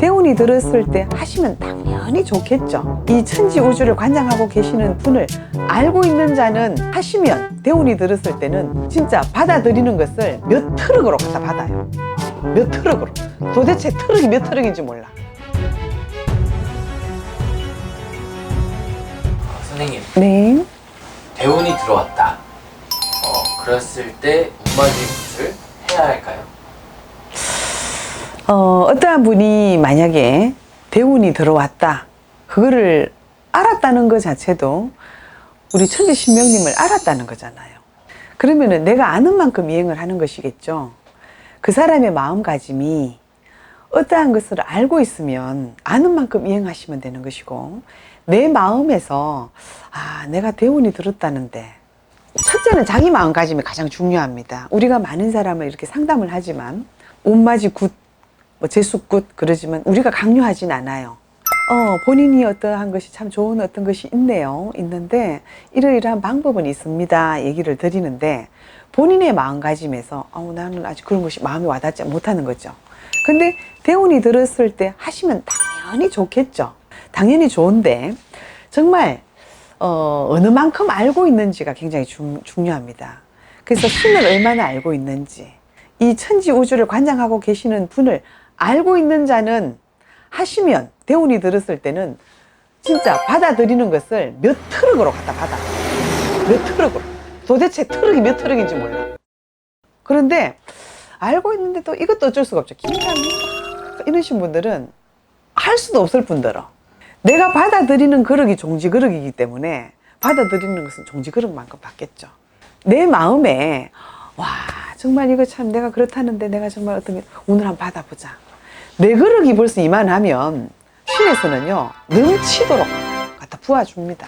대운이 들었을 때 하시면 당연히 좋겠죠. 이 천지 우주를 관장하고 계시는 분을 알고 있는 자는 하시면 대운이 들었을 때는 진짜 받아들이는 것을 몇 트럭으로 갖다 받아요. 몇 트럭으로. 도대체 트럭이 몇 트럭인지 몰라. 선생님, 네. 대운이 들어왔다. 그랬을 때 운맞이 굿을 해야 할까요? 어떠한 분이 만약에 대운이 들어왔다, 그거를 알았다는 것 자체도 우리 천지신명님을 알았다는 거잖아요. 그러면은 내가 아는 만큼 이행을 하는 것이겠죠. 그 사람의 마음가짐이 어떠한 것을 알고 있으면 아는 만큼 이행하시면 되는 것이고, 내 마음에서 내가 대운이 들었다는데, 첫째는 자기 마음가짐이 가장 중요합니다. 우리가 많은 사람을 이렇게 상담을 하지만 운맞이 굿, 재수굿 그러지만 우리가 강요하진 않아요. 본인이 어떠한 것이 참 좋은 어떤 것이 있는데 이러이러한 방법은 있습니다 얘기를 드리는데, 본인의 마음가짐에서 나는 아직 그런 것이 마음에 와닿지 못하는 거죠. 근데 대운이 들었을 때 하시면 당연히 좋겠죠. 당연히 좋은데 정말 어느 만큼 알고 있는지가 굉장히 중요합니다. 그래서 신을 얼마나 알고 있는지, 이 천지 우주를 관장하고 계시는 분을 알고 있는 자는 하시면 대운이 들었을 때는 진짜 받아들이는 것을 몇 트럭으로 갖다 받아. 몇 트럭으로. 도대체 트럭이 몇 트럭인지 몰라. 그런데 알고 있는데 또 이것도 어쩔 수가 없죠. 긴장이 이러신 분들은 할 수도 없을 뿐더러 내가 받아들이는 그릇이 종지 그릇이기 때문에 받아들이는 것은 종지 그릇만큼 받겠죠. 내 마음에 정말 이거 참 내가 그렇다는데 내가 정말 어떤 게 오늘 한번 받아보자. 내 그릇이 벌써 이만하면 신에서는요 넘치도록 갖다 부어줍니다.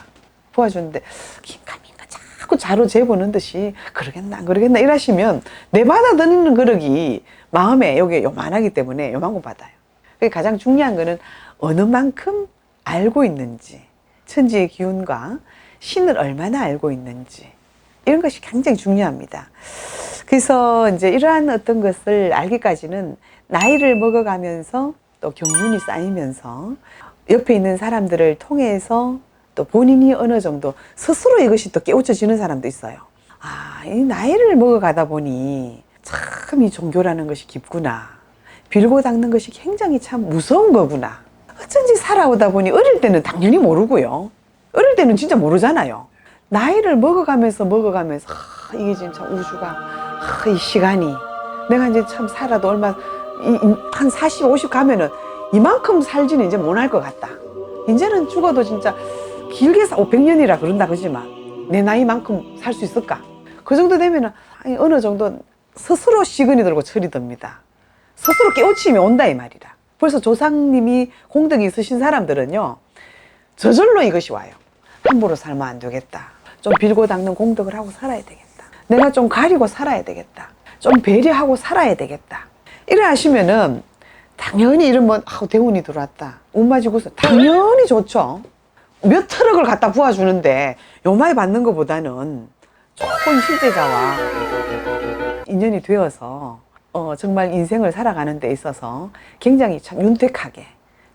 부어주는데 긴가민가 자꾸 자로 재보는 듯이 그러겠나 안 그러겠나 이러시면 내 받아들이는 그릇이 마음에 여기 요만하기 때문에 요만큼 받아요. 그게 가장 중요한 거는 어느 만큼 알고 있는지, 천지의 기운과 신을 얼마나 알고 있는지, 이런 것이 굉장히 중요합니다. 그래서 이제 이러한 어떤 것을 알기까지는 나이를 먹어가면서 또 경륜이 쌓이면서 옆에 있는 사람들을 통해서 또 본인이 어느 정도 스스로 이것이 또 깨우쳐지는 사람도 있어요. 이 나이를 먹어가다 보니 참 이 종교라는 것이 깊구나. 빌고 닦는 것이 굉장히 참 무서운 거구나. 어쩐지 살아오다 보니 어릴 때는 당연히 모르고요. 어릴 때는 진짜 모르잖아요. 나이를 먹어가면서 이게 지금 참 우주가 이 시간이 내가 이제 참 살아도 얼마 한 40, 50 가면은 이만큼 살지는 이제 못할 것 같다. 이제는 죽어도 진짜 길게 100년이라 그런다 그러지만 내 나이만큼 살 수 있을까? 그 정도 되면은 어느 정도 스스로 시근이 들고 철이 듭니다. 스스로 깨우침이 온다 이 말이라. 벌써 조상님이 공덕이 있으신 사람들은요 저절로 이것이 와요. 함부로 살면 안 되겠다. 좀 빌고 닦는 공덕을 하고 살아야 되겠다. 내가 좀 가리고 살아야 되겠다. 좀 배려하고 살아야 되겠다. 이래 하시면은 당연히 이러면 대운이 들어왔다. 운맞이 굿은 당연히 좋죠. 몇 트럭을 갖다 부어주는데 요마이 받는 것보다는 조금 실제자와 인연이 되어서 정말 인생을 살아가는 데 있어서 굉장히 참 윤택하게,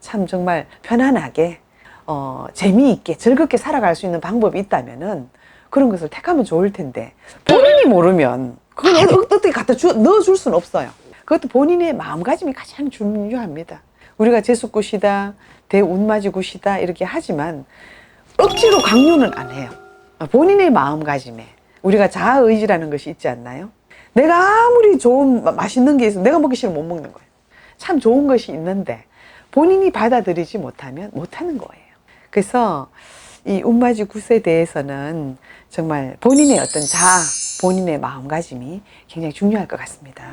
참 정말 편안하게, 재미있게, 즐겁게 살아갈 수 있는 방법이 있다면은 그런 것을 택하면 좋을 텐데, 본인이 모르면 그걸 어떻게 갖다 넣어줄 수는 없어요. 그것도 본인의 마음가짐이 가장 중요합니다. 우리가 재수굿이다, 대운맞이 굿이다 이렇게 하지만 억지로 강요는 안 해요. 본인의 마음가짐에 우리가 자아의지라는 것이 있지 않나요? 내가 아무리 좋은 맛있는 게 있어도 내가 먹기 싫으면 못 먹는 거예요. 참 좋은 것이 있는데 본인이 받아들이지 못하면 못하는 거예요. 그래서 이 운맞이 굿에 대해서는 정말 본인의 어떤 본인의 마음가짐이 굉장히 중요할 것 같습니다.